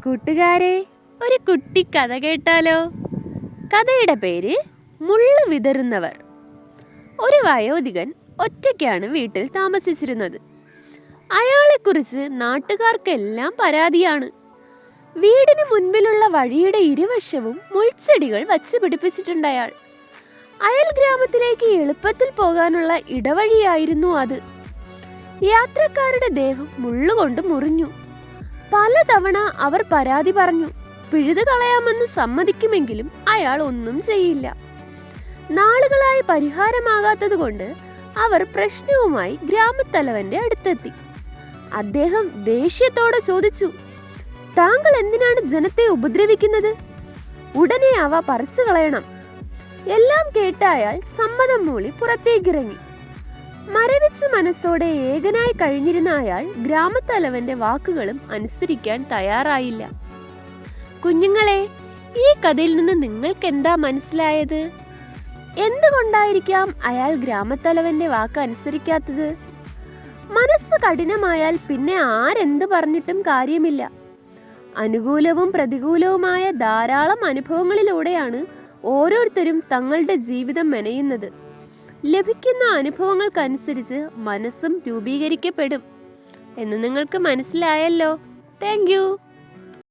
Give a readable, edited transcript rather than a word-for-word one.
കൂട്ടുകാരെ, ഒരു കുട്ടി കഥ കേട്ടാലോ? കഥയുടെ പേര് മുള്ളു വിതറുന്നവർ. ഒരു വയോധികൻ ഒറ്റയ്ക്കാണ് വീട്ടിൽ താമസിച്ചിരുന്നത്. അയാളെക്കുറിച്ച് നാട്ടുകാർക്കെല്ലാം പരാതിയാണ്. വീടിന് മുൻപിലുള്ള വഴിയുടെ ഇരുവശവും മുൾച്ചെടികൾ വച്ചു പിടിപ്പിച്ചിട്ടുണ്ട്. അയൽ ഗ്രാമത്തിലേക്ക് എളുപ്പത്തിൽ പോകാനുള്ള ഇടവഴിയായിരുന്നു അത്. യാത്രക്കാരുടെ ദേഹം മുള്ളുകൊണ്ട് മുറിഞ്ഞു. പലതവണ അവർ പരാതി പറഞ്ഞു. പിഴുതു കളയാമെന്ന് സമ്മതിക്കുമെങ്കിലും അയാൾ ഒന്നും ചെയ്യില്ല. നാളുകളായി പരിഹാരമാകാത്തത് കൊണ്ട് അവർ പ്രശ്നവുമായി ഗ്രാമത്തലവന്റെ അടുത്തെത്തി. അദ്ദേഹം ദേഷ്യത്തോടെ ചോദിച്ചു, താങ്കൾ എന്തിനാണ് ജനത്തെ ഉപദ്രവിക്കുന്നത്? ഉടനെ അവ പറിച്ചു കളയണം. എല്ലാം കേട്ട അയാൾ സമ്മതം മൂളി പുറത്തേക്കിറങ്ങി. മരവിച്ച മനസ്സോടെ ഏകനായി കഴിഞ്ഞിരുന്ന അയാൾ ഗ്രാമത്തലവന്റെ വാക്കുകളും അനുസരിക്കാൻ തയ്യാറായില്ല. കുഞ്ഞുങ്ങളെ, ഈ കഥയിൽ നിന്ന് നിങ്ങൾക്ക് എന്താ മനസ്സിലായത്? എന്തുകൊണ്ടായിരിക്കാം അയാൾ ഗ്രാമത്തലവന്റെ വാക്ക് അനുസരിക്കാത്തത്? മനസ്സ് കഠിനമായാൽ പിന്നെ ആരെന്ത് പറഞ്ഞിട്ടും കാര്യമില്ല. അനുകൂലവും പ്രതികൂലവുമായ ധാരാളം അനുഭവങ്ങളിലൂടെയാണ് ഓരോരുത്തരും തങ്ങളുടെ ജീവിതം മെനയുന്നത്. ലഭിക്കുന്ന അനുഭവങ്ങൾക്കനുസരിച്ച് മനസ്സും രൂപീകരിക്കപ്പെടും എന്ന് നിങ്ങൾക്ക് മനസ്സിലായല്ലോ. Thank you.